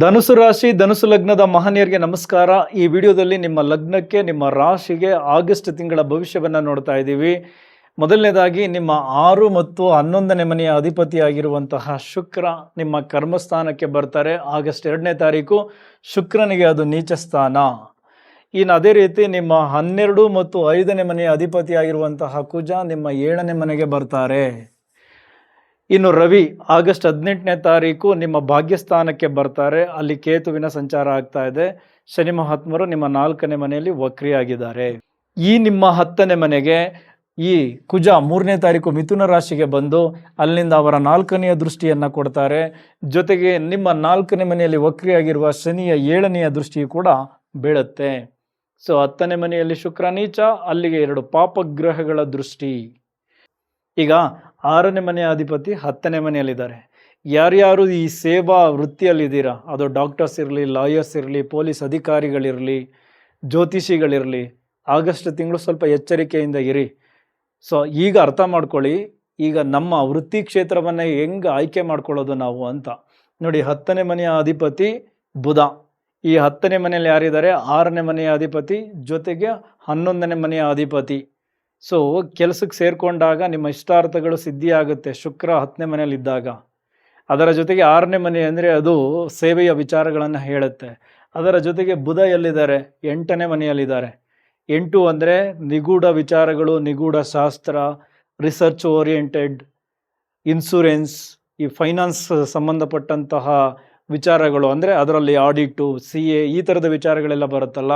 ಧನುಸು ರಾಶಿ ಧನುಸು ಲಗ್ನದ ಮಹನೀಯರಿಗೆ ನಮಸ್ಕಾರ. ಈ ವಿಡಿಯೋದಲ್ಲಿ ನಿಮ್ಮ ಲಗ್ನಕ್ಕೆ ನಿಮ್ಮ ರಾಶಿಗೆ ಆಗಸ್ಟ್ ತಿಂಗಳ ಭವಿಷ್ಯವನ್ನು ನೋಡ್ತಾ ಇದ್ದೀವಿ. ಮೊದಲನೇದಾಗಿ ನಿಮ್ಮ 6 ಮತ್ತು 11ನೇ ಮನೆಯ ಅಧಿಪತಿಯಾಗಿರುವಂತಹ ಶುಕ್ರ ನಿಮ್ಮ ಕರ್ಮಸ್ಥಾನಕ್ಕೆ ಬರ್ತಾರೆ. ಆಗಸ್ಟ್ 2ನೇ ತಾರೀಕು ಶುಕ್ರನಿಗೆ ಅದು ನೀಚ ಸ್ಥಾನ. ಇನ್ನು ಅದೇ ರೀತಿ ನಿಮ್ಮ 12 ಮತ್ತು 5ನೇ ಮನೆಯ ಅಧಿಪತಿಯಾಗಿರುವಂತಹ ಕುಜ ನಿಮ್ಮ 7ನೇ ಮನೆಗೆ ಬರ್ತಾರೆ. ಇನ್ನು ರವಿ ಆಗಸ್ಟ್ 18ನೇ ತಾರೀಕು ನಿಮ್ಮ ಭಾಗ್ಯಸ್ಥಾನಕ್ಕೆ ಬರ್ತಾರೆ. ಅಲ್ಲಿ ಕೇತುವಿನ ಸಂಚಾರ ಆಗ್ತಾ ಇದೆ. ಶನಿ ಮಹಾತ್ಮರು ನಿಮ್ಮ 4ನೇ ಮನೆಯಲ್ಲಿ ವಕ್ರಿಯಾಗಿದ್ದಾರೆ. ಈ ನಿಮ್ಮ 10ನೇ ಮನೆಗೆ ಈ ಕುಜ 3ನೇ ತಾರೀಕು ಮಿಥುನ ರಾಶಿಗೆ ಬಂದು ಅಲ್ಲಿಂದ ಅವರ 4ನೆಯ ದೃಷ್ಟಿಯನ್ನು ಕೊಡ್ತಾರೆ. ಜೊತೆಗೆ ನಿಮ್ಮ 4ನೇ ಮನೆಯಲ್ಲಿ ವಕ್ರಿಯಾಗಿರುವ ಶನಿಯ 7ನೆಯ ದೃಷ್ಟಿಯು ಕೂಡ ಬೀಳುತ್ತೆ. ಸೊ 10ನೇ ಮನೆಯಲ್ಲಿ ಶುಕ್ರ ನೀಚ, ಅಲ್ಲಿಗೆ 2 ಪಾಪಗ್ರಹಗಳ ದೃಷ್ಟಿ. ಈಗ 6ನೇ ಮನೆಯ ಅಧಿಪತಿ 10ನೇ ಮನೆಯಲ್ಲಿದ್ದಾರೆ. ಯಾರ್ಯಾರು ಈ ಸೇವಾ ವೃತ್ತಿಯಲ್ಲಿದ್ದೀರಾ, ಅದು ಡಾಕ್ಟರ್ಸ್ ಇರಲಿ, ಲಾಯರ್ಸ್ ಇರಲಿ, ಪೊಲೀಸ್ ಅಧಿಕಾರಿಗಳಿರಲಿ, ಜ್ಯೋತಿಷಿಗಳಿರಲಿ, ಆಗಸ್ಟ್ ತಿಂಗಳು ಸ್ವಲ್ಪ ಎಚ್ಚರಿಕೆಯಿಂದ ಇರಿ. ಸೊ ಈಗ ಅರ್ಥ ಮಾಡ್ಕೊಳ್ಳಿ, ಈಗ ನಮ್ಮ ವೃತ್ತಿ ಕ್ಷೇತ್ರವನ್ನು ಹೆಂಗೆ ಆಯ್ಕೆ ಮಾಡ್ಕೊಳ್ಳೋದು ನಾವು ಅಂತ ನೋಡಿ. 10ನೇ ಮನೆಯ ಅಧಿಪತಿ ಬುಧ. ಈ 10ನೇ ಮನೆಯಲ್ಲಿ ಯಾರಿದ್ದಾರೆ? 6ನೇ ಮನೆಯ ಅಧಿಪತಿ ಜೊತೆಗೆ 11ನೇ ಮನೆಯ ಅಧಿಪತಿ. ಸೊ ಕೆಲಸಕ್ಕೆ ಸೇರಿಕೊಂಡಾಗ ನಿಮ್ಮ ಇಷ್ಟಾರ್ಥಗಳು ಸಿದ್ಧಿ ಆಗುತ್ತೆ ಶುಕ್ರ 10ನೇ ಮನೆಯಲ್ಲಿದ್ದಾಗ. ಅದರ ಜೊತೆಗೆ 6ನೇ ಮನೆ ಅಂದರೆ ಅದು ಸೇವೆಯ ವಿಚಾರಗಳನ್ನು ಹೇಳುತ್ತೆ. ಅದರ ಜೊತೆಗೆ ಬುಧ ಎಲ್ಲಿದ್ದಾರೆ? 8ನೇ ಮನೆಯಲ್ಲಿದ್ದಾರೆ. 8 ಅಂದರೆ ನಿಗೂಢ ವಿಚಾರಗಳು, ನಿಗೂಢ ಶಾಸ್ತ್ರ, ರಿಸರ್ಚ್ ಓರಿಯೆಂಟೆಡ್, ಇನ್ಶೂರೆನ್ಸ್, ಈ ಫೈನಾನ್ಸ್ ಸಂಬಂಧಪಟ್ಟಂತಹ ವಿಚಾರಗಳು, ಅಂದರೆ ಅದರಲ್ಲಿ ಆಡಿಟು, CA ಈ ಥರದ ವಿಚಾರಗಳೆಲ್ಲ ಬರುತ್ತಲ್ಲ.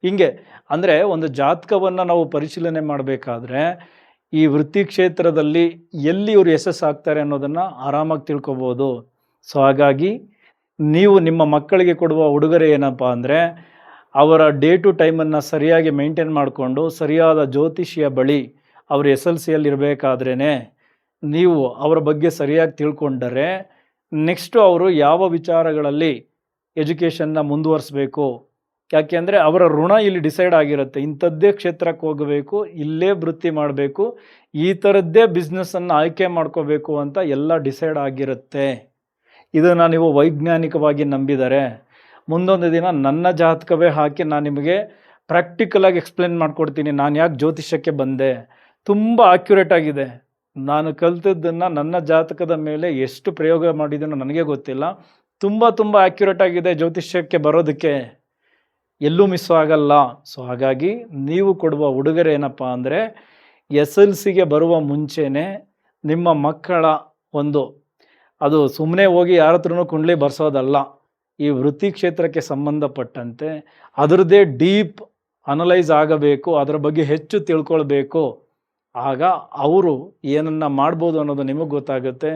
ಹಿಂಗೆ ಅಂದರೆ ಒಂದು ಜಾತಕವನ್ನು ನಾವು ಪರಿಶೀಲನೆ ಮಾಡಬೇಕಾದ್ರೆ ಈ ವೃತ್ತಿ ಕ್ಷೇತ್ರದಲ್ಲಿ ಎಲ್ಲಿ ಇವರು ಯಶಸ್ಸಾಗ್ತಾರೆ ಅನ್ನೋದನ್ನು ಆರಾಮಾಗಿ ತಿಳ್ಕೊಬೋದು. ಸೊ ಹಾಗಾಗಿ ನೀವು ನಿಮ್ಮ ಮಕ್ಕಳಿಗೆ ಕೊಡುವ ಉಡುಗೊರೆ ಏನಪ್ಪ ಅಂದರೆ ಅವರ ಡೇ ಟು ಟೈಮನ್ನು ಸರಿಯಾಗಿ ಮೇಂಟೈನ್ ಮಾಡಿಕೊಂಡು ಸರಿಯಾದ ಜ್ಯೋತಿಷಿಯ ಬಳಿ ಅವರು SLCಯಲ್ಲಿ ಇರಬೇಕಾದ್ರೇ ನೀವು ಅವರ ಬಗ್ಗೆ ಸರಿಯಾಗಿ ತಿಳ್ಕೊಂಡರೆ ನೆಕ್ಸ್ಟು ಅವರು ಯಾವ ವಿಚಾರಗಳಲ್ಲಿ ಎಜುಕೇಷನ್ನ ಮುಂದುವರಿಸಬೇಕು, ಯಾಕೆಂದರೆ ಅವರ ಋಣ ಇಲ್ಲಿ ಡಿಸೈಡ್ ಆಗಿರುತ್ತೆ. ಇಂಥದ್ದೇ ಕ್ಷೇತ್ರಕ್ಕೆ ಹೋಗಬೇಕು, ಇಲ್ಲೇ ವೃತ್ತಿ ಮಾಡಬೇಕು, ಈ ಥರದ್ದೇ ಬಿಸ್ನೆಸ್ಸನ್ನು ಆಯ್ಕೆ ಮಾಡ್ಕೋಬೇಕು ಅಂತ ಎಲ್ಲ ಡಿಸೈಡ್ ಆಗಿರುತ್ತೆ. ಇದನ್ನು ನೀವು ವೈಜ್ಞಾನಿಕವಾಗಿ ನಂಬಿದರೆ ಮುಂದೊಂದು ದಿನ ನನ್ನ ಜಾತಕವೇ ಹಾಕಿ ನಾನು ನಿಮಗೆ ಪ್ರಾಕ್ಟಿಕಲಾಗಿ ಎಕ್ಸ್ಪ್ಲೇನ್ ಮಾಡಿಕೊಡ್ತೀನಿ ನಾನು ಯಾಕೆ ಜ್ಯೋತಿಷ್ಯಕ್ಕೆ ಬಂದೆ. ತುಂಬ ಆಕ್ಯುರೇಟ್ ಆಗಿದೆ. ನಾನು ಕಲಿತದ್ದನ್ನು ನನ್ನ ಜಾತಕದ ಮೇಲೆ ಎಷ್ಟು ಪ್ರಯೋಗ ಮಾಡಿದ್ದೀನೋ ನನಗೆ ಗೊತ್ತಿಲ್ಲ. ತುಂಬ ಆಕ್ಯುರೇಟ್ ಆಗಿದೆ ಜ್ಯೋತಿಷ್ಯಕ್ಕೆ ಬರೋದಕ್ಕೆ, ಎಲ್ಲೂ ಮಿಸ್ ಆಗಲ್ಲ. ಸೊ ಹಾಗಾಗಿ ನೀವು ಕೊಡುವ ಉಡುಗೊರೆ ಏನಪ್ಪ ಅಂದರೆ SLCಗೆ ಬರುವ ಮುಂಚೆನೇ ನಿಮ್ಮ ಮಕ್ಕಳ ಅದು ಸುಮ್ಮನೆ ಹೋಗಿ ಯಾರ ಹತ್ರನೂ ಕುಂಡ್ಲಿ ಬರ್ಸೋದಲ್ಲ. ಈ ವೃತ್ತಿ ಕ್ಷೇತ್ರಕ್ಕೆ ಸಂಬಂಧಪಟ್ಟಂತೆ ಅದರದ್ದೇ ಡೀಪ್ ಅನಲೈಸ್ ಆಗಬೇಕು, ಅದರ ಬಗ್ಗೆ ಹೆಚ್ಚು ತಿಳ್ಕೊಳ್ಬೇಕು. ಆಗ ಅವರು ಏನನ್ನು ಮಾಡ್ಬೋದು ಅನ್ನೋದು ನಿಮಗೆ ಗೊತ್ತಾಗುತ್ತೆ.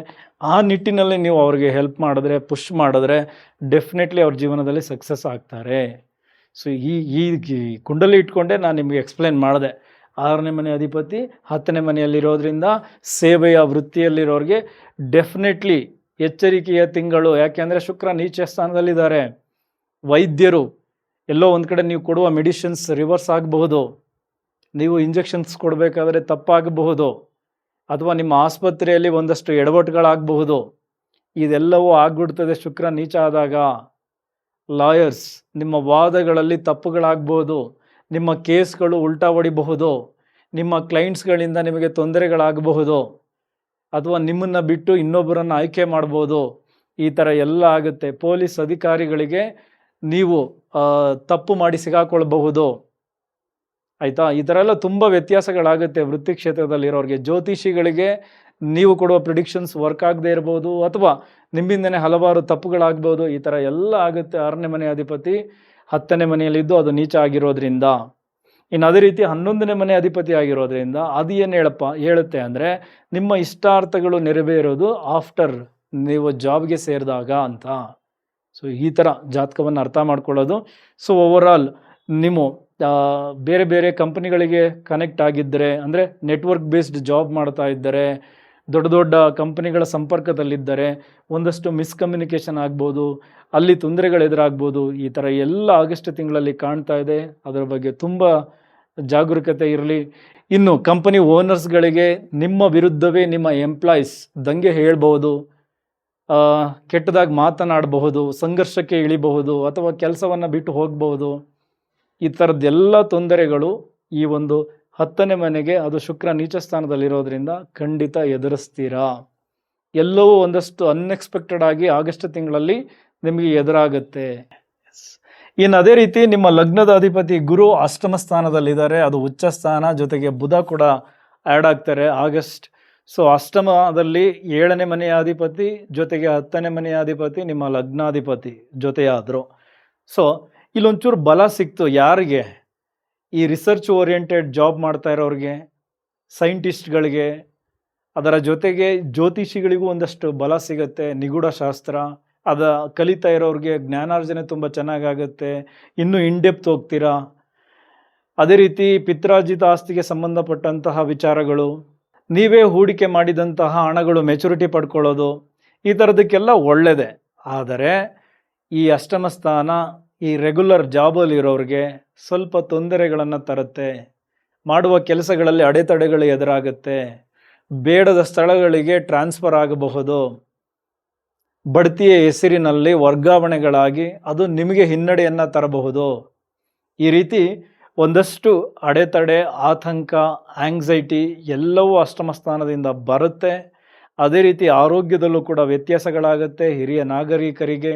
ಆ ನಿಟ್ಟಿನಲ್ಲಿ ನೀವು ಅವ್ರಿಗೆ ಹೆಲ್ಪ್ ಮಾಡಿದ್ರೆ, ಪುಷ್ ಮಾಡಿದ್ರೆ ಡೆಫಿನೆಟ್ಲಿ ಅವ್ರ ಜೀವನದಲ್ಲಿ ಸಕ್ಸಸ್ ಆಗ್ತಾರೆ. ಸೊ ಈ ಕುಂಡಲಿ ಇಟ್ಕೊಂಡೆ ನಾನು ನಿಮಗೆ ಎಕ್ಸ್ಪ್ಲೇನ್ ಮಾಡಿದೆ. 6ನೇ ಮನೆ ಅಧಿಪತಿ 10ನೇ ಮನೆಯಲ್ಲಿರೋದ್ರಿಂದ ಸೇವೆಯ ವೃತ್ತಿಯಲ್ಲಿರೋರಿಗೆ ಡೆಫಿನೆಟ್ಲಿ ಎಚ್ಚರಿಕೆಯ ತಿಂಗಳು. ಯಾಕೆಂದರೆ ಶುಕ್ರ ನೀಚ ಸ್ಥಾನದಲ್ಲಿದ್ದಾರೆ. ವೈದ್ಯರು ಎಲ್ಲೋ ಒಂದು ಕಡೆ ನೀವು ಕೊಡುವ ಮೆಡಿಸಿನ್ಸ್ ರಿವರ್ಸ್ ಆಗಬಹುದು, ನೀವು ಇಂಜೆಕ್ಷನ್ಸ್ ಕೊಡಬೇಕಾದ್ರೆ ತಪ್ಪಾಗಬಹುದು, ಅಥವಾ ನಿಮ್ಮ ಆಸ್ಪತ್ರೆಯಲ್ಲಿ ಒಂದಷ್ಟು ಎಡವಟ್ಟುಗಳಾಗಬಹುದು. ಇದೆಲ್ಲವೂ ಆಗ್ಬಿಡ್ತದೆ ಶುಕ್ರ ನೀಚ ಆದಾಗ. ಲಾಯರ್ಸ್, ನಿಮ್ಮ ವಾದಗಳಲ್ಲಿ ತಪ್ಪುಗಳಾಗಬಹುದು, ನಿಮ್ಮ ಕೇಸ್ಗಳು ಉಲ್ಟಾ ಹೊಡಿಬಹುದು, ನಿಮ್ಮ ಕ್ಲೈಂಟ್ಸ್ಗಳಿಂದ ನಿಮಗೆ ತೊಂದರೆಗಳಾಗಬಹುದು, ಅಥವಾ ನಿಮ್ಮನ್ನು ಬಿಟ್ಟು ಇನ್ನೊಬ್ಬರನ್ನು ಆಯ್ಕೆ ಮಾಡ್ಬೋದು. ಈ ಥರ ಎಲ್ಲ ಆಗುತ್ತೆ. ಪೊಲೀಸ್ ಅಧಿಕಾರಿಗಳಿಗೆ ನೀವು ತಪ್ಪು ಮಾಡಿ ಸಿಗಾಕೊಳ್ಬಹುದು. ಆಯಿತಾ? ಈ ಥರ ಎಲ್ಲ ತುಂಬ ವ್ಯತ್ಯಾಸಗಳಾಗುತ್ತೆ ವೃತ್ತಿ ಕ್ಷೇತ್ರದಲ್ಲಿರೋರಿಗೆ. ಜ್ಯೋತಿಷಿಗಳಿಗೆ ನೀವು ಕೊಡುವ ಪ್ರಿಡಿಕ್ಷನ್ಸ್ ವರ್ಕ್ ಆಗದೆ ಇರ್ಬೋದು, ಅಥವಾ ನಿಮ್ಮಿಂದನೇ ಹಲವಾರು ತಪ್ಪುಗಳಾಗ್ಬೋದು. ಈ ಥರ ಎಲ್ಲ ಆಗುತ್ತೆ 6ನೇ ಮನೆ ಅಧಿಪತಿ 10ನೇ ಮನೆಯಲ್ಲಿದ್ದು ಅದು ನೀಚ ಆಗಿರೋದ್ರಿಂದ. ಇನ್ನು ಅದೇ ರೀತಿ 11ನೇ ಮನೆ ಅಧಿಪತಿ ಆಗಿರೋದ್ರಿಂದ ಅದು ಏನು ಹೇಳುತ್ತೆ ಅಂದರೆ ನಿಮ್ಮ ಇಷ್ಟಾರ್ಥಗಳು ನೆರವೇರೋದು ಆಫ್ಟರ್ ನೀವು ಜಾಬ್ಗೆ ಸೇರಿದಾಗ ಅಂತ. ಸೊ ಈ ಥರ ಜಾತಕವನ್ನು ಅರ್ಥ ಮಾಡ್ಕೊಳ್ಳೋದು. ಸೊ ಓವರಾಲ್ ನೀವು ಬೇರೆ ಬೇರೆ ಕಂಪ್ನಿಗಳಿಗೆ ಕನೆಕ್ಟ್ ಆಗಿದ್ದರೆ, ಅಂದರೆ ನೆಟ್ವರ್ಕ್ ಬೇಸ್ಡ್ ಜಾಬ್ ಮಾಡ್ತಾ ಇದ್ದರೆ, ದೊಡ್ಡ ದೊಡ್ಡ ಕಂಪ್ನಿಗಳ ಸಂಪರ್ಕದಲ್ಲಿದ್ದರೆ ಒಂದಷ್ಟು ಮಿಸ್ಕಮ್ಯುನಿಕೇಷನ್ ಆಗ್ಬೋದು, ಅಲ್ಲಿ ತೊಂದರೆಗಳು ಎದುರಾಗ್ಬೋದು. ಈ ಥರ ಎಲ್ಲ ಆಗಸ್ಟ್ ತಿಂಗಳಲ್ಲಿ ಕಾಣ್ತಾ ಇದೆ. ಅದರ ಬಗ್ಗೆ ತುಂಬ ಜಾಗರೂಕತೆ ಇರಲಿ. ಇನ್ನು ಕಂಪನಿ ಓನರ್ಸ್ಗಳಿಗೆ ನಿಮ್ಮ ವಿರುದ್ಧವೇ ನಿಮ್ಮ ಎಂಪ್ಲಾಯೀಸ್ ದಂಗೆ ಹೇಳ್ಬೋದು. ಕೆಟ್ಟದಾಗಿ ಮಾತನಾಡಬಹುದು, ಸಂಘರ್ಷಕ್ಕೆ ಇಳಿಬಹುದು, ಅಥವಾ ಕೆಲಸವನ್ನು ಬಿಟ್ಟು ಹೋಗಬಹುದು. ಈ ಥರದ್ದೆಲ್ಲ ತೊಂದರೆಗಳು ಈ ಒಂದು 10ನೇ ಮನೆಗೆ, ಅದು ಶುಕ್ರ ನೀಚ ಸ್ಥಾನದಲ್ಲಿರೋದ್ರಿಂದ ಖಂಡಿತ ಎದುರಿಸ್ತೀರಾ. ಎಲ್ಲವೂ ಒಂದಷ್ಟು ಅನ್ಎಕ್ಸ್ಪೆಕ್ಟೆಡ್ ಆಗಿ ಆಗಸ್ಟ್ ತಿಂಗಳಲ್ಲಿ ನಿಮಗೆ ಎದುರಾಗುತ್ತೆ. ಇನ್ನು ಅದೇ ರೀತಿ ನಿಮ್ಮ ಲಗ್ನದ ಅಧಿಪತಿ ಗುರು ಅಷ್ಟಮ ಸ್ಥಾನದಲ್ಲಿದ್ದಾರೆ, ಅದು ಉಚ್ಚ ಸ್ಥಾನ, ಜೊತೆಗೆ ಬುಧ ಕೂಡ ಆ್ಯಡ್ ಆಗ್ತಾರೆ ಆಗಸ್ಟ್. ಸೊ ಅಷ್ಟಮದಲ್ಲಿ 7ನೇ ಮನೆಯ ಅಧಿಪತಿ ಜೊತೆಗೆ 10ನೇ ಮನೆಯ ಅಧಿಪತಿ ನಿಮ್ಮ ಲಗ್ನಾಧಿಪತಿ ಜೊತೆಯಾದರು. ಸೊ ಇಲ್ಲೊಂಚೂರು ಬಲ ಸಿಕ್ತು ಯಾರಿಗೆ? ಈ ರಿಸರ್ಚ್ ಓರಿಯೆಂಟೆಡ್ ಜಾಬ್ ಮಾಡ್ತಾ ಇರೋರಿಗೆ, ಸೈಂಟಿಸ್ಟ್ಗಳಿಗೆ, ಅದರ ಜೊತೆಗೆ ಜ್ಯೋತಿಷಿಗಳಿಗೂ ಒಂದಷ್ಟು ಬಲ ಸಿಗುತ್ತೆ. ನಿಗೂಢ ಶಾಸ್ತ್ರ ಕಲಿತಾ ಇರೋರಿಗೆ ಜ್ಞಾನಾರ್ಜನೆ ತುಂಬ ಚೆನ್ನಾಗಾಗುತ್ತೆ, ಇನ್ನೂ ಇನ್ಡೆಪ್ತ್ ಹೋಗ್ತೀರಾ. ಅದೇ ರೀತಿ ಪಿತ್ರಾರ್ಜಿತ ಆಸ್ತಿಗೆ ಸಂಬಂಧಪಟ್ಟಂತಹ ವಿಚಾರಗಳು, ನೀವೇ ಹೂಡಿಕೆ ಮಾಡಿದಂತಹ ಹಣಗಳು ಮೆಚುರಿಟಿ ಪಡ್ಕೊಳ್ಳೋದು, ಈ ಥರದಕ್ಕೆಲ್ಲ ಒಳ್ಳೆಯದೇ. ಆದರೆ ಈ ಅಷ್ಟಮ ಸ್ಥಾನ ಈ ರೆಗ್ಯುಲರ್ ಜಾಬಲ್ಲಿ ಇರೋರಿಗೆ ಸ್ವಲ್ಪ ತೊಂದರೆಗಳನ್ನು ತರುತ್ತೆ. ಮಾಡುವ ಕೆಲಸಗಳಲ್ಲಿ ಅಡೆತಡೆಗಳು ಎದುರಾಗುತ್ತೆ, ಬೇಡದ ಸ್ಥಳಗಳಿಗೆ ಟ್ರಾನ್ಸ್ಫರ್ ಆಗಬಹುದು, ಬಡ್ತಿಯ ಹೆಸರಿನಲ್ಲಿ ವರ್ಗಾವಣೆಗಳಾಗಿ ಅದು ನಿಮಗೆ ಹಿನ್ನಡೆಯನ್ನು ತರಬಹುದು. ಈ ರೀತಿ ಒಂದಷ್ಟು ಅಡೆತಡೆ, ಆತಂಕ, ಆಂಗ್ಸೈಟಿ ಎಲ್ಲವೂ ಅಷ್ಟಮ ಸ್ಥಾನದಿಂದ ಬರುತ್ತೆ. ಅದೇ ರೀತಿ ಆರೋಗ್ಯದಲ್ಲೂ ಕೂಡ ವ್ಯತ್ಯಾಸಗಳಾಗುತ್ತೆ. ಹಿರಿಯ ನಾಗರಿಕರಿಗೆ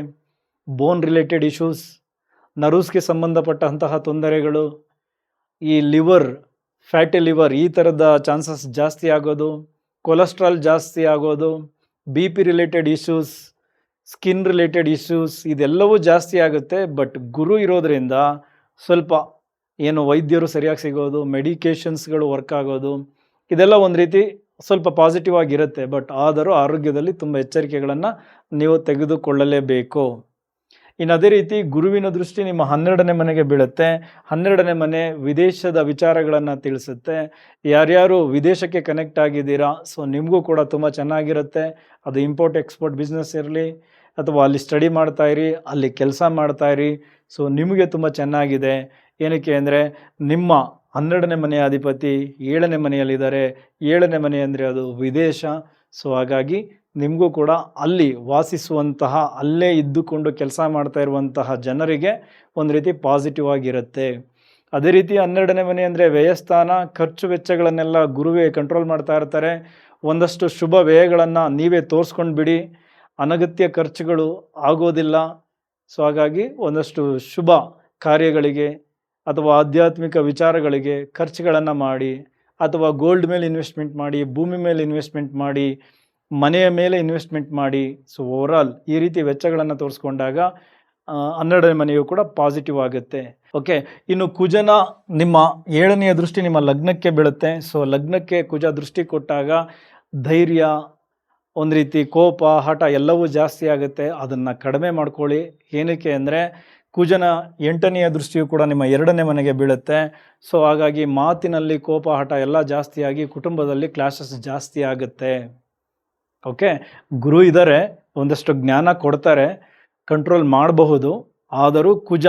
ಬೋನ್ ರಿಲೇಟೆಡ್ ಇಶ್ಯೂಸ್, ನರ್ವ್ಸ್ಗೆ ಸಂಬಂಧಪಟ್ಟಂತಹ ತೊಂದರೆಗಳು, ಈ ಲಿವರ್, ಫ್ಯಾಟಿ ಲಿವರ್, ಈ ಥರದ ಚಾನ್ಸಸ್ ಜಾಸ್ತಿ ಆಗೋದು, ಕೊಲೆಸ್ಟ್ರಾಲ್ ಜಾಸ್ತಿ ಆಗೋದು, BP related issues, skin related issues, ಇದೆಲ್ಲವೂ ಜಾಸ್ತಿ ಆಗುತ್ತೆ. ಬಟ್ ಗುರು ಇರೋದ್ರಿಂದ ಸ್ವಲ್ಪ ಏನು ವೈದ್ಯರು ಸರಿಯಾಗಿ ಸಿಗೋದು, ಮೆಡಿಕೇಷನ್ಸ್ಗಳು ವರ್ಕ್ ಆಗೋದು, ಇದೆಲ್ಲ ಒಂದು ರೀತಿ ಸ್ವಲ್ಪ ಪಾಸಿಟಿವ್ ಆಗಿರುತ್ತೆ. ಬಟ್ ಆದರೂ ಆರೋಗ್ಯದಲ್ಲಿ ತುಂಬ ಎಚ್ಚರಿಕೆಗಳನ್ನು ನೀವು ತೆಗೆದುಕೊಳ್ಳಲೇಬೇಕು. ಇನ್ನು ಅದೇ ರೀತಿ ಗುರುವಿನ ದೃಷ್ಟಿ ನಿಮ್ಮ 12ನೇ ಮನೆಗೆ ಬೀಳುತ್ತೆ. 12ನೇ ಮನೆ ವಿದೇಶದ ವಿಚಾರಗಳನ್ನು ತಿಳಿಸುತ್ತೆ. ಯಾರ್ಯಾರು ವಿದೇಶಕ್ಕೆ ಕನೆಕ್ಟ್ ಆಗಿದ್ದೀರಾ, ಸೊ ನಿಮಗೂ ಕೂಡ ತುಂಬ ಚೆನ್ನಾಗಿರುತ್ತೆ. ಅದು ಇಂಪೋರ್ಟ್ ಎಕ್ಸ್ಪೋರ್ಟ್ ಬಿಸ್ನೆಸ್ ಇರಲಿ, ಅಥವಾ ಅಲ್ಲಿ ಸ್ಟಡಿ ಮಾಡ್ತಾಯಿರಿ, ಅಲ್ಲಿ ಕೆಲಸ ಮಾಡ್ತಾಯಿರಿ, ಸೊ ನಿಮಗೆ ತುಂಬ ಚೆನ್ನಾಗಿದೆ. ಏನಕ್ಕೆ ಅಂದರೆ ನಿಮ್ಮ 12ನೇ ಮನೆಯ ಅಧಿಪತಿ 7ನೇ ಮನೆಯಲ್ಲಿದ್ದಾರೆ. 7ನೇ ಮನೆ ಅಂದರೆ ಅದು ವಿದೇಶ. ಸೊ ಹಾಗಾಗಿ ನಿಮಗೂ ಕೂಡ ಅಲ್ಲಿ ವಾಸಿಸುವಂತಹ, ಅಲ್ಲೇ ಇದ್ದುಕೊಂಡು ಕೆಲಸ ಮಾಡ್ತಾ ಇರುವಂತಹ ಜನರಿಗೆ ಒಂದು ರೀತಿ ಪಾಸಿಟಿವ್ ಆಗಿರುತ್ತೆ. ಅದೇ ರೀತಿ 12ನೇ ಮನೆ ಅಂದರೆ ವ್ಯಯಸ್ಥಾನ, ಖರ್ಚು ವೆಚ್ಚಗಳನ್ನೆಲ್ಲ ಗುರುವೇ ಕಂಟ್ರೋಲ್ ಮಾಡ್ತಾ ಇರ್ತಾರೆ. ಒಂದಷ್ಟು ಶುಭ ವ್ಯಯಗಳನ್ನು ನೀವೇ ತೋರಿಸ್ಕೊಂಡು ಬಿಡಿ, ಅನಗತ್ಯ ಖರ್ಚುಗಳು ಆಗೋದಿಲ್ಲ. ಸೊ ಹಾಗಾಗಿ ಒಂದಷ್ಟು ಶುಭ ಕಾರ್ಯಗಳಿಗೆ ಅಥವಾ ಆಧ್ಯಾತ್ಮಿಕ ವಿಚಾರಗಳಿಗೆ ಖರ್ಚುಗಳನ್ನು ಮಾಡಿ, ಅಥವಾ ಗೋಲ್ಡ್ ಮೇಲೆ ಇನ್ವೆಸ್ಟ್ಮೆಂಟ್ ಮಾಡಿ, ಭೂಮಿ ಮೇಲೆ ಇನ್ವೆಸ್ಟ್ಮೆಂಟ್ ಮಾಡಿ, ಮನೆಯ ಮೇಲೆ ಇನ್ವೆಸ್ಟ್ಮೆಂಟ್ ಮಾಡಿ. ಸೊ ಓವರಾಲ್ ಈ ರೀತಿ ವೆಚ್ಚಗಳನ್ನು ತೋರಿಸ್ಕೊಂಡಾಗ 12ನೇ ಮನೆಯು ಕೂಡ ಪಾಸಿಟಿವ್ ಆಗುತ್ತೆ. ಓಕೆ, ಇನ್ನು ಕುಜನ ನಿಮ್ಮ 7ನೆಯ ದೃಷ್ಟಿ ನಿಮ್ಮ ಲಗ್ನಕ್ಕೆ ಬೀಳುತ್ತೆ. ಸೊ ಲಗ್ನಕ್ಕೆ ಕುಜ ದೃಷ್ಟಿ ಕೊಟ್ಟಾಗ ಧೈರ್ಯ, ಒಂದು ರೀತಿ ಕೋಪ, ಹಠ ಎಲ್ಲವೂ ಜಾಸ್ತಿ ಆಗುತ್ತೆ. ಅದನ್ನು ಕಡಿಮೆ ಮಾಡ್ಕೊಳ್ಳಿ. ಏನಕ್ಕೆ ಅಂದರೆ ಕುಜನ 8ನೆಯ ದೃಷ್ಟಿಯು ಕೂಡ ನಿಮ್ಮ 2ನೇ ಮನೆಗೆ ಬೀಳುತ್ತೆ. ಸೊ ಹಾಗಾಗಿ ಮಾತಿನಲ್ಲಿ ಕೋಪ, ಹಠ ಎಲ್ಲ ಜಾಸ್ತಿಯಾಗಿ ಕುಟುಂಬದಲ್ಲಿ ಕ್ಲಾಶಸ್ ಜಾಸ್ತಿ ಆಗುತ್ತೆ. ಓಕೆ, ಗುರು ಇದ್ದಾರೆ, ಒಂದಷ್ಟು ಜ್ಞಾನ ಕೊಡ್ತಾರೆ, ಕಂಟ್ರೋಲ್ ಮಾಡಬಹುದು. ಆದರೂ ಕುಜ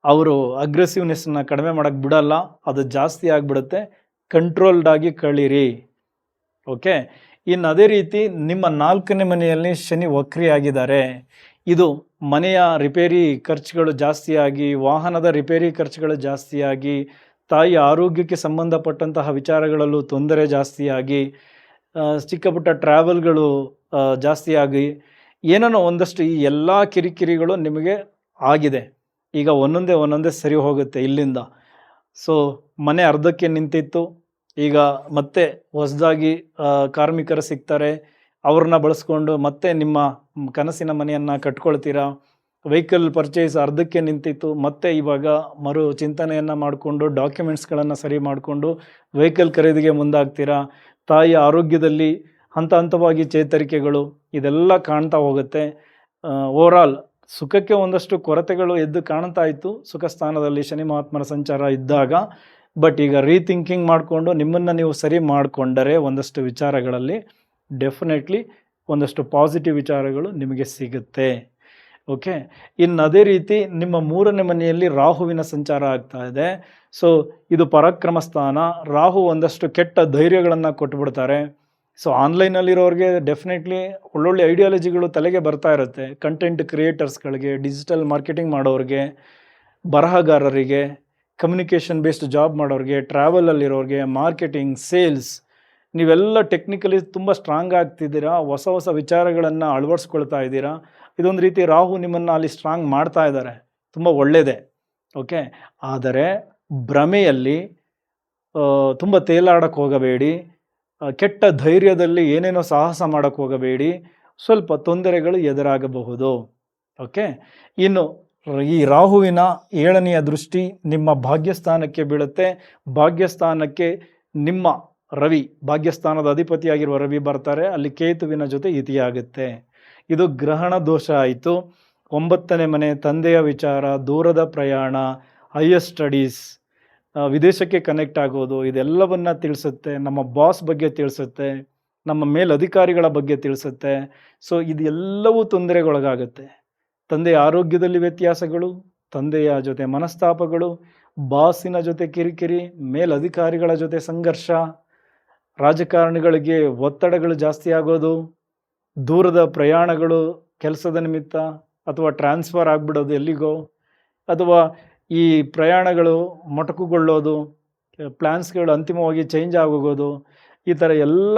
ಅವರು ಅಗ್ರೆಸಿವ್ನೆಸ್ನ ಕಡಿಮೆ ಮಾಡೋಕ್ಕೆ ಬಿಡಲ್ಲ, ಅದು ಜಾಸ್ತಿ ಆಗಿಬಿಡುತ್ತೆ. ಕಂಟ್ರೋಲ್ಡ್ ಆಗಿ ಕಳೀರಿ. ಓಕೆ, ಇನ್ನು ಅದೇ ರೀತಿ ನಿಮ್ಮ 4ನೇ ಮನೆಯಲ್ಲಿ ಶನಿ ವಕ್ರಿಯಾಗಿದ್ದಾರೆ. ಇದು ಮನೆಯ ರಿಪೇರಿ ಖರ್ಚುಗಳು ಜಾಸ್ತಿಯಾಗಿ, ವಾಹನದ ರಿಪೇರಿ ಖರ್ಚುಗಳು ಜಾಸ್ತಿಯಾಗಿ, ತಾಯಿ ಆರೋಗ್ಯಕ್ಕೆ ಸಂಬಂಧಪಟ್ಟಂತಹ ವಿಚಾರಗಳಲ್ಲೂ ತೊಂದರೆ ಜಾಸ್ತಿಯಾಗಿ, ಚಿಕ್ಕ ಪುಟ್ಟ ಟ್ರಾವೆಲ್ಗಳು ಜಾಸ್ತಿಯಾಗಿ, ಏನೋ ಒಂದಷ್ಟು ಈ ಎಲ್ಲ ಕಿರಿಕಿರಿಗಳು ನಿಮಗೆ ಆಗಿದೆ. ಈಗ ಒಂದೊಂದೇ ಸರಿ ಹೋಗುತ್ತೆ ಇಲ್ಲಿಂದ. ಸೊ ಮನೆ ಅರ್ಧಕ್ಕೆ ನಿಂತಿತ್ತು, ಈಗ ಮತ್ತೆ ಹೊಸದಾಗಿ ಕಾರ್ಮಿಕರು ಸಿಗ್ತಾರೆ, ಅವ್ರನ್ನ ಬಳಸ್ಕೊಂಡು ಮತ್ತೆ ನಿಮ್ಮ ಕನಸಿನ ಮನೆಯನ್ನು ಕಟ್ಕೊಳ್ತೀರಾ. ವೆಹಿಕಲ್ ಪರ್ಚೇಸ್ ಅರ್ಧಕ್ಕೆ ನಿಂತಿತ್ತು, ಮತ್ತೆ ಇವಾಗ ಮರು ಚಿಂತನೆಯನ್ನು ಮಾಡಿಕೊಂಡು ಡಾಕ್ಯುಮೆಂಟ್ಸ್ಗಳನ್ನು ಸರಿ ಮಾಡಿಕೊಂಡು ವೆಹಿಕಲ್ ಖರೀದಿಗೆ ಮುಂದಾಗ್ತೀರಾ. ತಾಯಿಯ ಆರೋಗ್ಯದಲ್ಲಿ ಹಂತ ಹಂತವಾಗಿ ಚೇತರಿಕೆಗಳು ಇದೆಲ್ಲ ಕಾಣ್ತಾ ಹೋಗುತ್ತೆ. ಓವರಾಲ್ ಸುಖಕ್ಕೆ ಒಂದಷ್ಟು ಕೊರತೆಗಳು ಎದ್ದು ಕಾಣ್ತಾ ಇತ್ತು ಸುಖ ಸ್ಥಾನದಲ್ಲಿ ಶನಿ ಮಹಾತ್ಮನ ಸಂಚಾರ ಇದ್ದಾಗ. ಬಟ್ ಈಗ ರೀಥಿಂಕಿಂಗ್ ಮಾಡಿಕೊಂಡು ನಿಮ್ಮನ್ನು ನೀವು ಸರಿ ಮಾಡಿಕೊಂಡರೆ ಒಂದಷ್ಟು ವಿಚಾರಗಳಲ್ಲಿ ಡೆಫಿನೆಟ್ಲಿ ಒಂದಷ್ಟು ಪಾಸಿಟಿವ್ ವಿಚಾರಗಳು ನಿಮಗೆ ಸಿಗುತ್ತೆ. ಓಕೆ, ಇನ್ನು ಅದೇ ರೀತಿ ನಿಮ್ಮ 3ನೇ ಮನೆಯಲ್ಲಿ ರಾಹುವಿನ ಸಂಚಾರ ಆಗ್ತಾ ಇದೆ. ಸೊ ಇದು ಪರಾಕ್ರಮ ಸ್ಥಾನ. ರಾಹು ಒಂದಷ್ಟು ಕೆಟ್ಟ ಧೈರ್ಯಗಳನ್ನು ಕೊಟ್ಬಿಡ್ತಾರೆ. ಸೊ ಆನ್ಲೈನಲ್ಲಿರೋರಿಗೆ ಡೆಫಿನೆಟ್ಲಿ ಒಳ್ಳೊಳ್ಳೆ ಐಡಿಯಾಲಜಿಗಳು ತಲೆಗೆ ಬರ್ತಾ ಇರುತ್ತೆ. ಕಂಟೆಂಟ್ ಕ್ರಿಯೇಟರ್ಸ್ಗಳಿಗೆ, ಡಿಜಿಟಲ್ ಮಾರ್ಕೆಟಿಂಗ್ ಮಾಡೋರಿಗೆ, ಬರಹಗಾರರಿಗೆ, ಕಮ್ಯುನಿಕೇಷನ್ ಬೇಸ್ಡ್ ಜಾಬ್ ಮಾಡೋರಿಗೆ, ಟ್ರಾವೆಲಲ್ಲಿರೋರಿಗೆ, ಮಾರ್ಕೆಟಿಂಗ್, ಸೇಲ್ಸ್, ನೀವೆಲ್ಲ ಟೆಕ್ನಿಕಲಿ ತುಂಬ ಸ್ಟ್ರಾಂಗ್ ಆಗ್ತಿದ್ದೀರಾ, ಹೊಸ ಹೊಸ ವಿಚಾರಗಳನ್ನು ಅಳವಡಿಸ್ಕೊಳ್ತಾ ಇದ್ದೀರಾ. ಇದೊಂದು ರೀತಿ ರಾಹು ನಿಮ್ಮನ್ನು ಅಲ್ಲಿ ಸ್ಟ್ರಾಂಗ್ ಮಾಡ್ತಾ ಇದ್ದಾರೆ, ತುಂಬ ಒಳ್ಳೆಯದೇ. ಓಕೆ, ಆದರೆ ಭ್ರಮೆಯಲ್ಲಿ ತುಂಬ ತೇಲಾಡಕ್ಕೆ ಹೋಗಬೇಡಿ, ಕೆಟ್ಟ ಧೈರ್ಯದಲ್ಲಿ ಏನೇನೋ ಸಾಹಸ ಮಾಡೋಕ್ಕೆ ಹೋಗಬೇಡಿ, ಸ್ವಲ್ಪ ತೊಂದರೆಗಳು ಎದುರಾಗಬಹುದು. ಓಕೆ, ಇನ್ನು ಈ ರಾಹುವಿನ 7ನೆಯ ದೃಷ್ಟಿ ನಿಮ್ಮ ಭಾಗ್ಯಸ್ಥಾನಕ್ಕೆ ಬೀಳುತ್ತೆ. ಭಾಗ್ಯಸ್ಥಾನಕ್ಕೆ ನಿಮ್ಮ ರವಿ, ಭಾಗ್ಯಸ್ಥಾನದ ಅಧಿಪತಿಯಾಗಿರುವ ರವಿ ಬರ್ತಾರೆ, ಅಲ್ಲಿ ಕೇತುವಿನ ಜೊತೆ ಇತಿಯಾಗುತ್ತೆ. ಇದು ಗ್ರಹಣ ದೋಷ ಆಯಿತು. 9ನೇ ಮನೆ, ತಂದೆಯ ವಿಚಾರ, ದೂರದ ಪ್ರಯಾಣ, ಹೈಯರ್ ಸ್ಟಡೀಸ್, ವಿದೇಶಕ್ಕೆ ಕನೆಕ್ಟ್ ಆಗೋದು, ಇದೆಲ್ಲವನ್ನ ತಿಳಿಸುತ್ತೆ. ನಮ್ಮ ಬಾಸ್ ಬಗ್ಗೆ ತಿಳಿಸುತ್ತೆ, ನಮ್ಮ ಮೇಲಧಿಕಾರಿಗಳ ಬಗ್ಗೆ ತಿಳಿಸುತ್ತೆ. ಸೊ ಇದೆಲ್ಲವೂ ತೊಂದರೆಗೊಳಗಾಗುತ್ತೆ. ತಂದೆಯ ಆರೋಗ್ಯದಲ್ಲಿ ವ್ಯತ್ಯಾಸಗಳು, ತಂದೆಯ ಜೊತೆ ಮನಸ್ತಾಪಗಳು, ಬಾಸಿನ ಜೊತೆ ಕಿರಿಕಿರಿ, ಮೇಲಧಿಕಾರಿಗಳ ಜೊತೆ ಸಂಘರ್ಷ, ರಾಜಕಾರಣಿಗಳಿಗೆ ಒತ್ತಡಗಳು ಜಾಸ್ತಿ ಆಗೋದು, ದೂರದ ಪ್ರಯಾಣಗಳು ಕೆಲಸದ ನಿಮಿತ್ತ, ಅಥವಾ ಟ್ರಾನ್ಸ್ಫರ್ ಆಗಿಬಿಡೋದು ಎಲ್ಲಿಗೋ, ಅಥವಾ ಈ ಪ್ರಯಾಣಗಳು ಮೊಟಕುಗೊಳ್ಳೋದು, ಪ್ಲ್ಯಾನ್ಸ್ಗಳು ಅಂತಿಮವಾಗಿ ಚೇಂಜ್ ಆಗೋಗೋದು, ಈ ಥರ ಎಲ್ಲ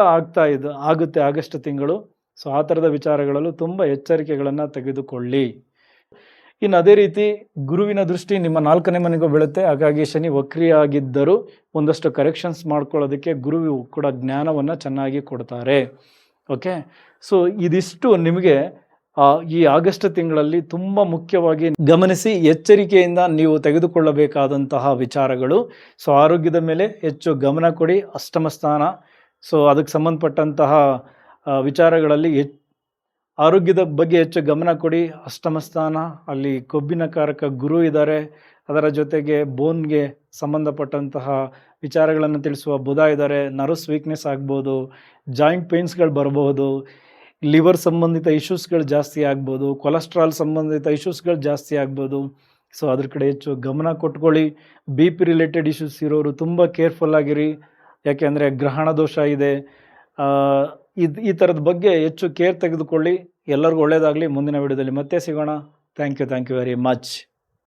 ಆಗುತ್ತೆ ಆಗಸ್ಟ್ ತಿಂಗಳು. ಸೊ ಆ ಥರದ ವಿಚಾರಗಳಲ್ಲೂ ತುಂಬ ಎಚ್ಚರಿಕೆಗಳನ್ನು ತೆಗೆದುಕೊಳ್ಳಿ. ಇನ್ನು ಅದೇ ರೀತಿ ಗುರುವಿನ ದೃಷ್ಟಿ ನಿಮ್ಮ 4ನೇ ಮನೆಗೂ ಬೀಳುತ್ತೆ. ಹಾಗಾಗಿ ಶನಿ ವಕ್ರಿಯಾಗಿದ್ದರೂ ಒಂದಷ್ಟು ಕರೆಕ್ಷನ್ಸ್ ಮಾಡ್ಕೊಳ್ಳೋದಕ್ಕೆ ಗುರುವು ಕೂಡ ಜ್ಞಾನವನ್ನು ಚೆನ್ನಾಗಿ ಕೊಡ್ತಾರೆ. ಓಕೆ, ಸೊ ಇದಿಷ್ಟು ನಿಮಗೆ ಈ ಆಗಸ್ಟ್ ತಿಂಗಳಲ್ಲಿ ತುಂಬ ಮುಖ್ಯವಾಗಿ ಗಮನಿಸಿ ಎಚ್ಚರಿಕೆಯಿಂದ ನೀವು ತೆಗೆದುಕೊಳ್ಳಬೇಕಾದಂತಹ ವಿಚಾರಗಳು. ಸೊ ಆರೋಗ್ಯದ ಮೇಲೆ ಹೆಚ್ಚು ಗಮನ ಕೊಡಿ. ಅಷ್ಟಮ ಸ್ಥಾನ, ಸೊ ಅದಕ್ಕೆ ಸಂಬಂಧಪಟ್ಟಂತಹ ವಿಚಾರಗಳಲ್ಲಿ ಆರೋಗ್ಯದ ಬಗ್ಗೆ ಹೆಚ್ಚು ಗಮನ ಕೊಡಿ. ಅಷ್ಟಮ ಸ್ಥಾನ, ಅಲ್ಲಿ ಕೊಬ್ಬಿನ ಕಾರಕ ಗುರು ಇದ್ದಾರೆ, ಅದರ ಜೊತೆಗೆ ಬೋನ್ಗೆ ಸಂಬಂಧಪಟ್ಟಂತಹ ವಿಚಾರಗಳನ್ನು ತಿಳಿಸುವ ಬುಧ ಇದ್ದಾರೆ. ನರ್ವ್ಸ್ ವೀಕ್ನೆಸ್ ಆಗ್ಬೋದು, ಜಾಯಿಂಟ್ ಪೇನ್ಸ್ಗಳು ಬರ್ಬೋದು, ಲಿವರ್ ಸಂಬಂಧಿತ ಇಶ್ಯೂಸ್ಗಳು ಜಾಸ್ತಿ ಆಗ್ಬೋದು, ಕೊಲೆಸ್ಟ್ರಾಲ್ ಸಂಬಂಧಿತ ಇಶ್ಯೂಸ್ಗಳು ಜಾಸ್ತಿ ಆಗ್ಬೋದು. ಸೊ ಅದ್ರ ಕಡೆ ಹೆಚ್ಚು ಗಮನ ಕೊಟ್ಕೊಳ್ಳಿ. ಬಿ ಪಿ ರಿಲೇಟೆಡ್ ಇಶ್ಯೂಸ್ ಇರೋರು ತುಂಬ ಕೇರ್ಫುಲ್ ಆಗಿರಿ, ಯಾಕೆಂದರೆ ಗ್ರಹಣ ದೋಷ ಇದೆ. ಈ ಥರದ ಬಗ್ಗೆ ಹೆಚ್ಚು ಕೇರ್ ತೆಗೆದುಕೊಳ್ಳಿ. ಎಲ್ಲರಿಗೂ ಒಳ್ಳೆಯದಾಗಲಿ. ಮುಂದಿನ ವಿಡಿಯೋದಲ್ಲಿ ಮತ್ತೆ ಸಿಗೋಣ. Thank you very much.